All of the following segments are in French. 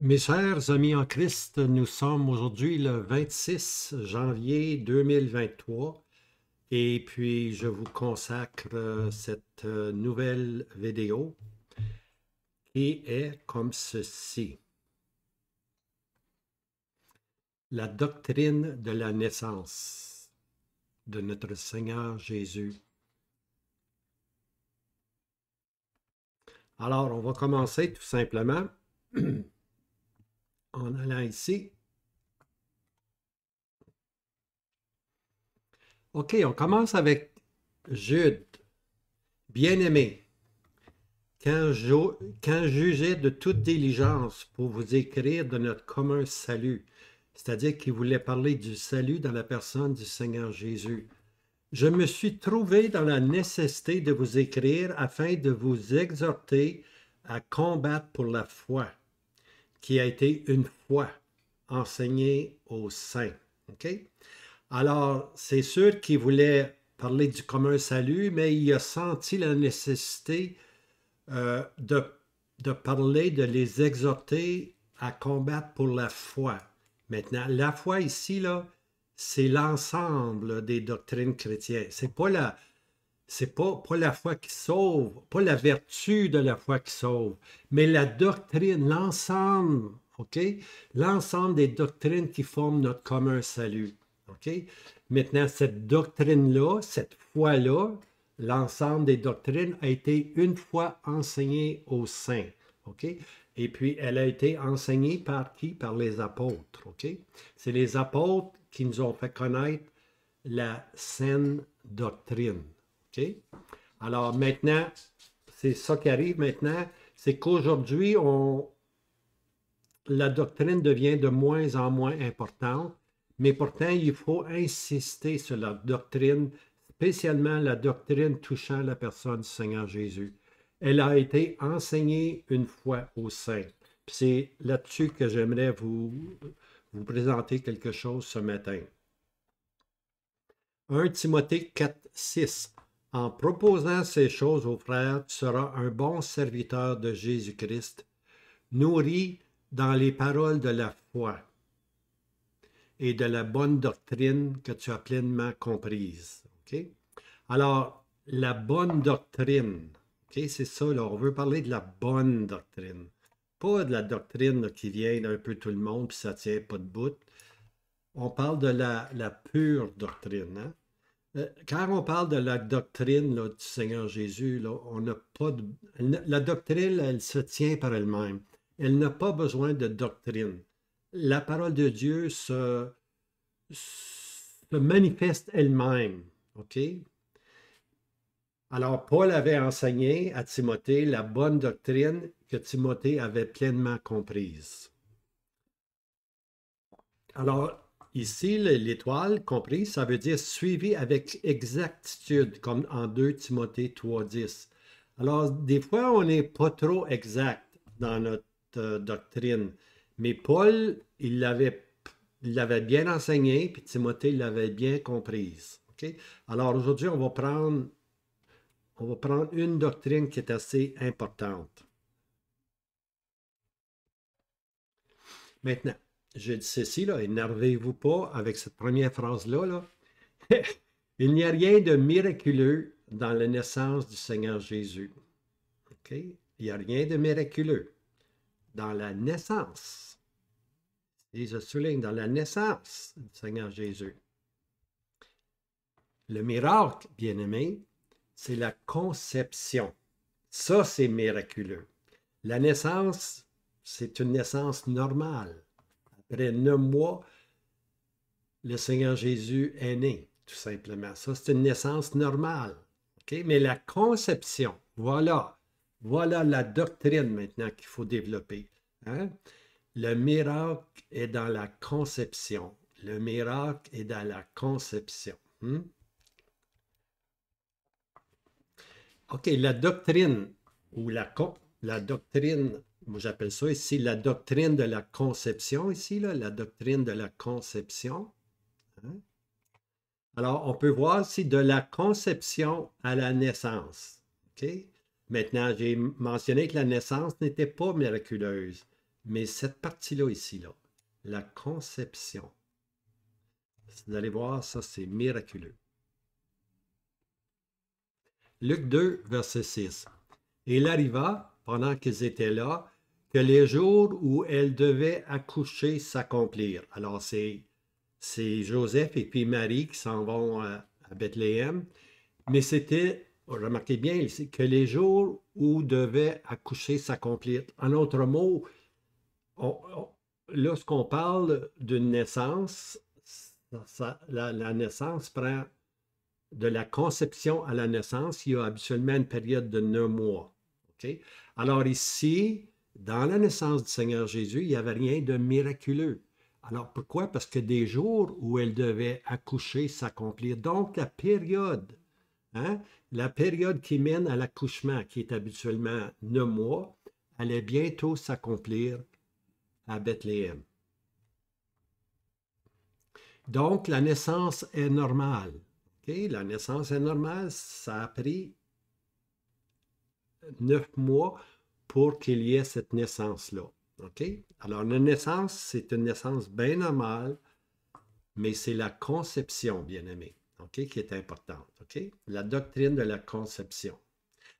Mes chers amis en Christ, nous sommes aujourd'hui le 26 janvier 2023 et puis je vous consacre cette nouvelle vidéo qui est comme ceci. La doctrine de la naissance de notre Seigneur Jésus. Alors, on va commencer tout simplement en allant ici. OK, on commence avec Jude. Bien-aimé, quand jugeait de toute diligence pour vous écrire de notre commun salut, c'est-à-dire qu'il voulait parler du salut dans la personne du Seigneur Jésus, je me suis trouvé dans la nécessité de vous écrire afin de vous exhorter à combattre pour la foi, qui a été une fois enseignée aux saints. OK? Alors, c'est sûr qu'il voulait parler du commun salut, mais il a senti la nécessité de parler, de les exhorter à combattre pour la foi. Maintenant, la foi ici, là, c'est l'ensemble des doctrines chrétiennes. C'est pas la foi qui sauve, pas la vertu de la foi qui sauve, mais la doctrine, l'ensemble, OK? L'ensemble des doctrines qui forment notre commun salut. OK? Maintenant, cette doctrine-là, cette foi-là, l'ensemble des doctrines a été une fois enseignée aux saints. OK? Et puis, elle a été enseignée par qui? Par les apôtres. OK? C'est les apôtres qui nous ont fait connaître la saine doctrine. OK? Alors maintenant, c'est ça qui arrive maintenant, c'est qu'aujourd'hui, la doctrine devient de moins en moins importante, mais pourtant, il faut insister sur la doctrine, spécialement la doctrine touchant la personne du Seigneur Jésus. Elle a été enseignée une fois aux saints. C'est là-dessus que j'aimerais vous présenter quelque chose ce matin. 1 Timothée 4, 6. En proposant ces choses aux frères, tu seras un bon serviteur de Jésus-Christ, nourri dans les paroles de la foi et de la bonne doctrine que tu as pleinement comprise. Okay? Alors, la bonne doctrine, okay? C'est ça, là, on veut parler de la bonne doctrine. Pas de la doctrine là, qui vient d'un peu tout le monde, puis ça ne tient pas de bout. On parle de la pure doctrine. Hein? Quand on parle de la doctrine là, du Seigneur Jésus, là, on n'a pas de... La doctrine, elle se tient par elle-même. Elle n'a pas besoin de doctrine. La parole de Dieu se manifeste elle-même. OK? Alors, Paul avait enseigné à Timothée la bonne doctrine que Timothée avait pleinement comprise. Alors, ici, l'étoile comprise, ça veut dire suivi avec exactitude, comme en 2 Timothée 3,10. Alors, des fois, on n'est pas trop exact dans notre doctrine, mais Paul, il l'avait bien enseigné, puis Timothée l'avait bien comprise. Okay? Alors, aujourd'hui, on va prendre une doctrine qui est assez importante. Maintenant, je dis ceci, là, énervez-vous pas avec cette première phrase-là. Là. Il n'y a rien de miraculeux dans la naissance du Seigneur Jésus. OK? Il n'y a rien de miraculeux dans la naissance. Et je souligne, dans la naissance du Seigneur Jésus. Le miracle, bien-aimé, c'est la conception. Ça, c'est miraculeux. La naissance, c'est une naissance normale. Après 9 mois, le Seigneur Jésus est né, tout simplement. Ça, c'est une naissance normale. Okay? Mais la conception, voilà la doctrine maintenant qu'il faut développer. Hein? Le miracle est dans la conception. Le miracle est dans la conception. OK, la doctrine, ou la doctrine, moi j'appelle ça ici la doctrine de la conception, ici, là, la doctrine de la conception. Hein? Alors, on peut voir ici de la conception à la naissance. OK? Maintenant, j'ai mentionné que la naissance n'était pas miraculeuse, Mais cette partie-là ici, là, la conception, vous allez voir, ça c'est miraculeux. Luc 2, verset 6. Et il arriva, pendant qu'ils étaient là, que les jours où elle devait accoucher s'accomplirent. Alors c'est Joseph et puis Marie qui s'en vont à Bethléem. Mais c'était, remarquez bien ici, que les jours où devait accoucher s'accomplir. En autre mot, lorsqu'on parle d'une naissance, la naissance prend de la conception à la naissance, il y a habituellement une période de 9 mois. Okay? Alors ici, dans la naissance du Seigneur Jésus, il n'y avait rien de miraculeux. Alors pourquoi? Parce que des jours où elle devait accoucher s'accomplir. Donc la période, la période qui mène à l'accouchement, qui est habituellement 9 mois, allait bientôt s'accomplir à Bethléem. Donc la naissance est normale. Okay? La naissance est normale, ça a pris 9 mois pour qu'il y ait cette naissance-là. Okay? Alors, la naissance, c'est une naissance bien normale, mais c'est la conception, bien-aimé, okay, qui est importante. Okay? La doctrine de la conception.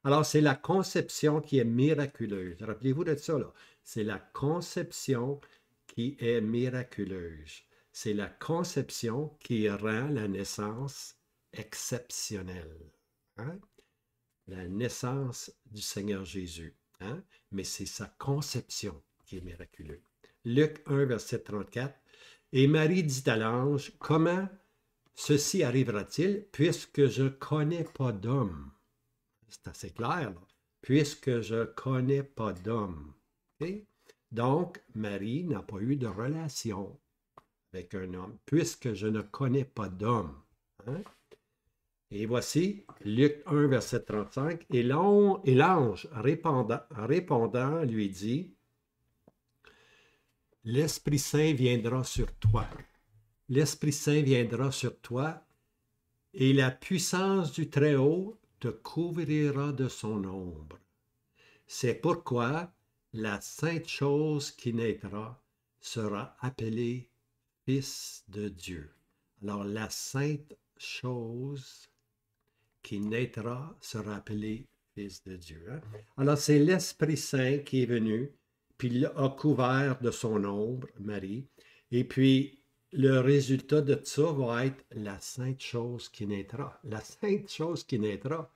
Alors, c'est la conception qui est miraculeuse. Rappelez-vous de ça, là. C'est la conception qui est miraculeuse. C'est la conception qui rend la naissance exceptionnelle. Hein? La naissance du Seigneur Jésus. Hein? Mais c'est sa conception qui est miraculeuse. Luc 1, verset 34. Et Marie dit à l'ange, comment ceci arrivera-t-il puisque je ne connais pas d'homme? C'est assez clair, là. Puisque je ne connais pas d'homme. Okay? Donc, Marie n'a pas eu de relation avec un homme, puisque je ne connais pas d'homme. Hein? Et voici Luc 1, verset 35. Et l'ange répondant lui dit, l'Esprit Saint viendra sur toi. L'Esprit Saint viendra sur toi et la puissance du Très-Haut te couvrira de son ombre. C'est pourquoi la sainte chose qui naîtra sera appelée Fils de Dieu. Alors, la sainte chose qui naîtra sera appelé Fils de Dieu. Hein? Alors, c'est l'Esprit Saint qui est venu, puis il a couvert de son ombre, Marie, et puis le résultat de ça va être la sainte chose qui naîtra. La sainte chose qui naîtra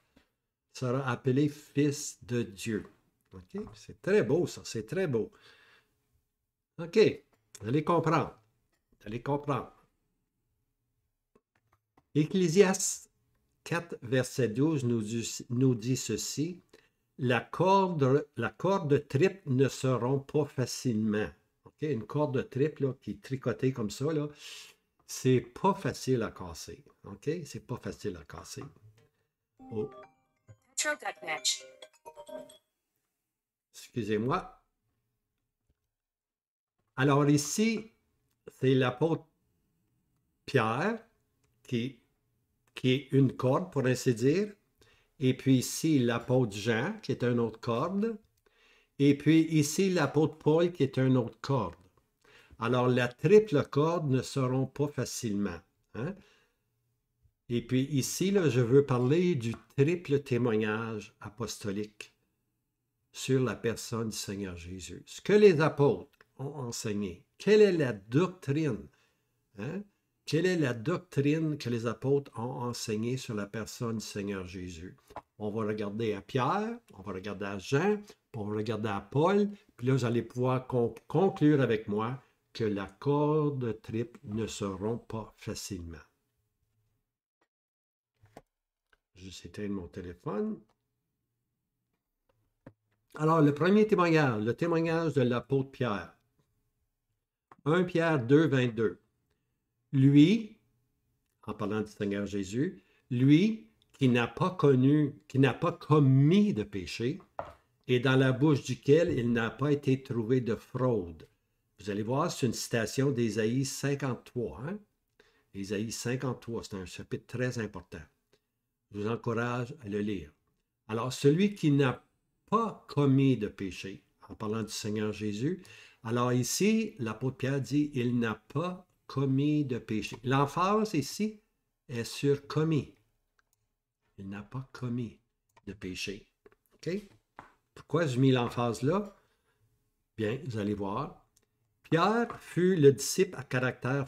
sera appelée Fils de Dieu. Okay? C'est très beau, ça, c'est très beau. OK, vous allez comprendre. Vous allez comprendre. Ecclésiaste 4, verset 12 nous dit ceci. La corde triple ne se rompt pas facilement. Okay? Une corde de triple là, qui est tricotée comme ça, là, c'est pas facile à casser. Okay? C'est pas facile à casser. Oh. Excusez-moi. Alors ici, c'est l'apôtre Pierre qui est une corde, pour ainsi dire. Et puis ici, l'apôtre Jean, qui est une autre corde. Et puis ici, l'apôtre Paul, qui est une autre corde. Alors, la triple corde ne se rompt pas facilement. Hein? Et puis ici, là, je veux parler du triple témoignage apostolique sur la personne du Seigneur Jésus. Ce que les apôtres ont enseigné. Quelle est la doctrine? Hein? Quelle est la doctrine que les apôtres ont enseignée sur la personne du Seigneur Jésus? On va regarder à Pierre, on va regarder à Jean, on va regarder à Paul, puis là, vous allez pouvoir conclure avec moi que la corde triple ne se rompt pas facilement. Juste éteindre mon téléphone. Alors, le premier témoignage, le témoignage de l'apôtre Pierre. 1 Pierre 2, 22. Lui, en parlant du Seigneur Jésus, lui qui n'a pas commis de péché, et dans la bouche duquel il n'a pas été trouvé de fraude. Vous allez voir, c'est une citation d'Ésaïe 53. Hein? Ésaïe 53, c'est un chapitre très important. Je vous encourage à le lire. Alors, celui qui n'a pas commis de péché, en parlant du Seigneur Jésus. Alors ici, l'apôtre Pierre dit, il n'a pas commis de péché. L'emphase ici est sur commis. Il n'a pas commis de péché. OK? Pourquoi j'ai mis l'emphase là? Bien, vous allez voir. Pierre fut le disciple à caractère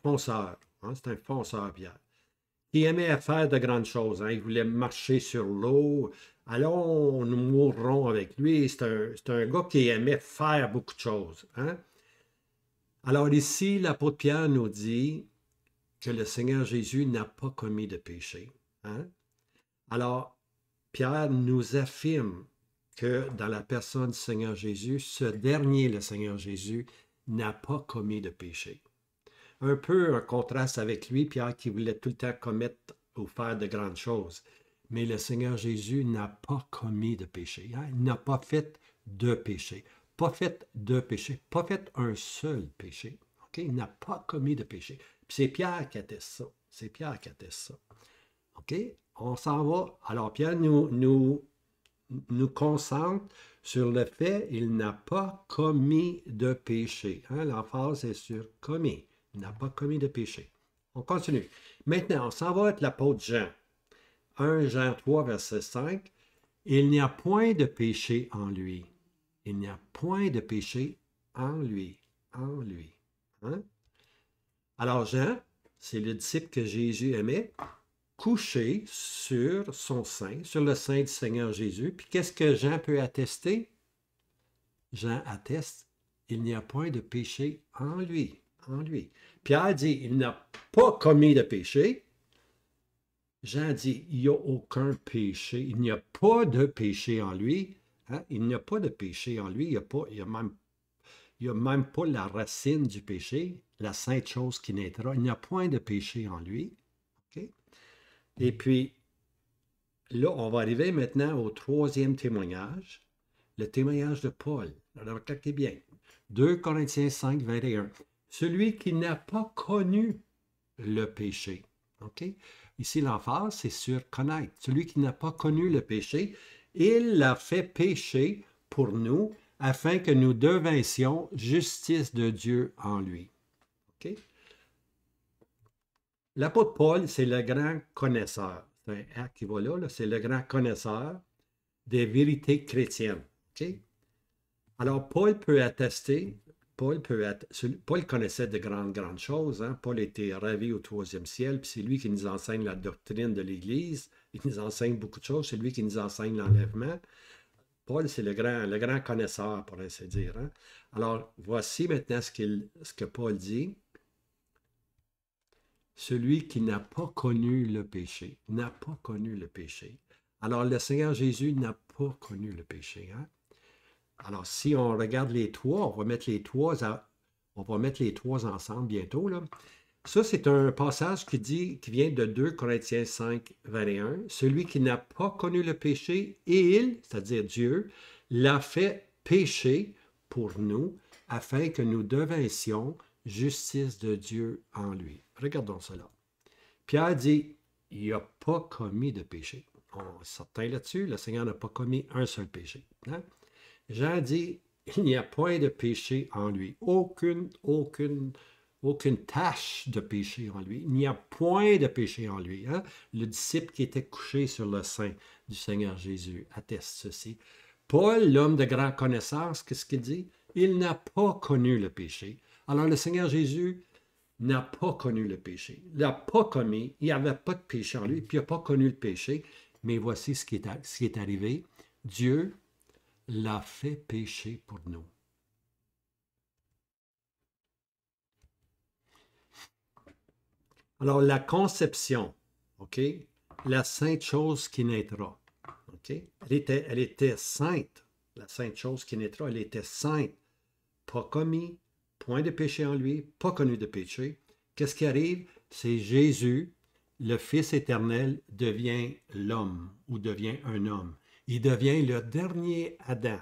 fonceur. Hein, c'est un fonceur, Pierre. Qui aimait faire de grandes choses. Hein. Il voulait marcher sur l'eau. Allons, nous mourrons avec lui. C'est un gars qui aimait faire beaucoup de choses. Hein. Alors ici, l'apôtre Pierre nous dit que le Seigneur Jésus n'a pas commis de péché. Hein. Alors, Pierre nous affirme que dans la personne du Seigneur Jésus, ce dernier, le Seigneur Jésus, n'a pas commis de péché. Un peu un contraste avec lui, Pierre, qui voulait tout le temps commettre ou faire de grandes choses. Mais le Seigneur Jésus n'a pas commis de péché. Hein? Il n'a pas fait de péché. Pas fait de péché. Pas fait un seul péché. Okay? Il n'a pas commis de péché. Puis c'est Pierre qui atteste ça. C'est Pierre qui atteste ça. OK? On s'en va. Alors, Pierre nous concentre sur le fait qu'il n'a pas commis de péché. Hein? L'emphase est sur commis. Il n'a pas commis de péché. On continue. Maintenant, on s'en va avec l'apôtre Jean. 1 Jean 3, verset 5. Il n'y a point de péché en lui. Il n'y a point de péché en lui. En lui. Hein? Alors, Jean, c'est le disciple que Jésus aimait, couché sur son sein, sur le sein du Seigneur Jésus. Puis qu'est-ce que Jean peut attester? Jean atteste, il n'y a point de péché en lui. En lui. Pierre dit, il n'a pas commis de péché. Jean dit, il n'y a aucun péché. Il n'y a pas de péché en lui. Hein? Il n'y a pas de péché en lui. Il n'y a même pas la racine du péché, la sainte chose qui naîtra. Il n'y a point de péché en lui. Okay? Et puis, là, on va arriver maintenant au troisième témoignage, le témoignage de Paul. Alors, regardez bien. 2 Corinthiens 5, 21. Celui qui n'a pas connu le péché. Okay? Ici, l'emphase, c'est sur connaître. Celui qui n'a pas connu le péché, il l'a fait pécher pour nous, afin que nous devinssions justice de Dieu en lui. Okay? L'apôtre Paul, c'est le grand connaisseur. C'est un R qui va là, c'est le grand connaisseur des vérités chrétiennes. Okay? Alors, Paul peut attester, Paul connaissait de grandes choses. Hein? Paul était ravi au troisième ciel, puis c'est lui qui nous enseigne la doctrine de l'Église. Il nous enseigne beaucoup de choses, c'est lui qui nous enseigne l'enlèvement. Paul, c'est le grand connaisseur, pour ainsi dire. Hein? Alors, voici maintenant ce que Paul dit. Celui qui n'a pas connu le péché, n'a pas connu le péché. Alors, le Seigneur Jésus n'a pas connu le péché. Hein? Alors, si on regarde les trois, on va mettre les trois ensemble bientôt. Là. Ça, c'est un passage qui vient de 2 Corinthiens 5, 21. Celui qui n'a pas connu le péché, il, c'est-à-dire Dieu, l'a fait pécher pour nous, afin que nous devinssions justice de Dieu en lui. Regardons cela. Pierre dit, il n'a pas commis de péché. On est certain là-dessus, le Seigneur n'a pas commis un seul péché. Hein? Jean dit, il n'y a point de péché en lui. Aucune tache de péché en lui. Il n'y a point de péché en lui. Hein? Le disciple qui était couché sur le sein du Seigneur Jésus atteste ceci. Paul, l'homme de grande connaissance, qu'est-ce qu'il dit? Il n'a pas connu le péché. Alors le Seigneur Jésus n'a pas connu le péché. Il n'a pas commis. Il n'y avait pas de péché en lui, puis il n'a pas connu le péché. Mais voici ce qui est arrivé. Dieu l'a fait pécher pour nous. Alors, la conception, OK? La sainte chose qui naîtra, OK? Elle était sainte. La sainte chose qui naîtra, elle était sainte. Pas commis, point de péché en lui, pas connu de péché. Qu'est-ce qui arrive? C'est Jésus, le Fils éternel, devient l'homme ou devient un homme. Il devient le dernier Adam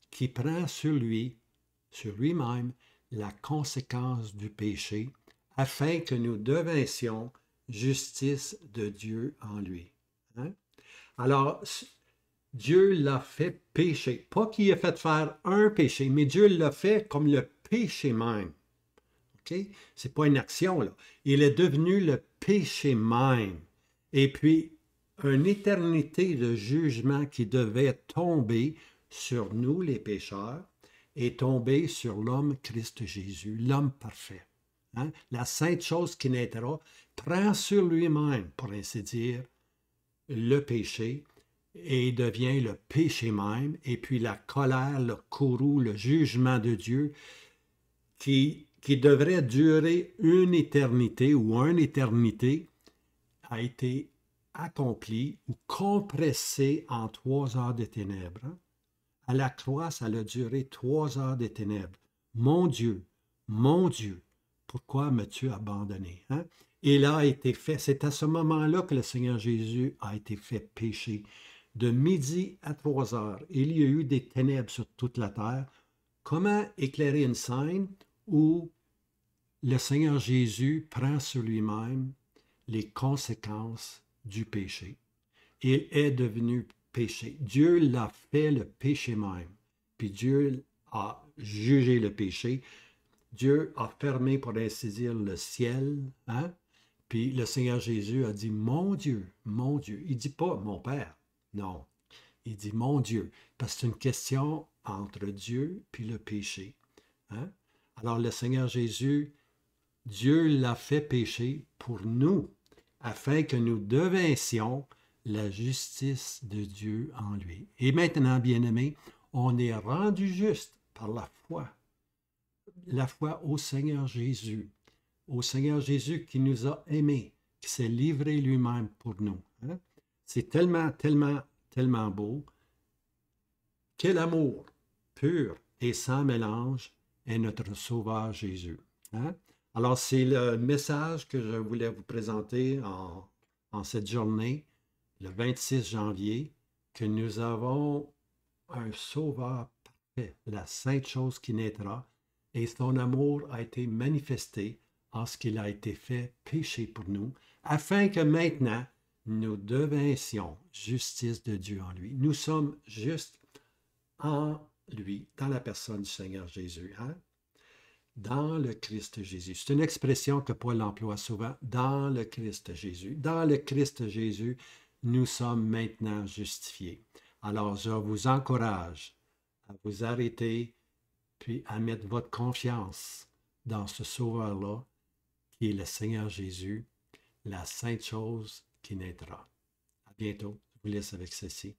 qui prend sur lui-même, la conséquence du péché, afin que nous devinssions justice de Dieu en lui. Hein? Alors, Dieu l'a fait pécher. Pas qu'il a fait faire un péché, mais Dieu l'a fait comme le péché même. OK? C'est pas une action, là. Il est devenu le péché même. Et puis, une éternité de jugement qui devait tomber sur nous, les pécheurs, et tomber sur l'homme Christ Jésus, l'homme parfait. Hein? La sainte chose qui naîtra prend sur lui-même, pour ainsi dire, le péché et devient le péché même, et puis la colère, le courroux, le jugement de Dieu qui devrait durer une éternité ou une éternité a été accompli ou compressé en 3 heures de ténèbres. À la croix, ça a duré 3 heures de ténèbres. Mon Dieu, pourquoi m'as-tu abandonné? Hein? Et là a été fait, c'est à ce moment-là que le Seigneur Jésus a été fait pécher. De midi à 3 heures, il y a eu des ténèbres sur toute la terre. Comment éclairer une scène où le Seigneur Jésus prend sur lui-même les conséquences du péché? Il est devenu péché. Dieu l'a fait le péché même. Puis Dieu a jugé le péché. Dieu a fermé, pour ainsi dire, le ciel. Hein? Puis le Seigneur Jésus a dit, mon Dieu, mon Dieu. Il ne dit pas mon Père. Non. Il dit mon Dieu. Parce que c'est une question entre Dieu puis le péché. Hein? Alors le Seigneur Jésus, Dieu l'a fait pécher pour nous, afin que nous devinssions la justice de Dieu en lui. Et maintenant, bien-aimés, on est rendu juste par la foi au Seigneur Jésus qui nous a aimés, qui s'est livré lui-même pour nous. Hein? C'est tellement, tellement, tellement beau. Quel amour pur et sans mélange est notre Sauveur Jésus. Hein? Alors, c'est le message que je voulais vous présenter en cette journée, le 26 janvier, que nous avons un Sauveur parfait, la sainte chose qui naîtra, et son amour a été manifesté en ce qu'il a été fait péché pour nous, afin que maintenant nous devinssions justice de Dieu en lui. Nous sommes justes en lui, dans la personne du Seigneur Jésus. Hein? Dans le Christ Jésus. C'est une expression que Paul emploie souvent, dans le Christ Jésus. Dans le Christ Jésus, nous sommes maintenant justifiés. Alors, je vous encourage à vous arrêter, puis à mettre votre confiance dans ce Sauveur-là, qui est le Seigneur Jésus, la sainte chose qui naîtra. À bientôt. Je vous laisse avec ceci.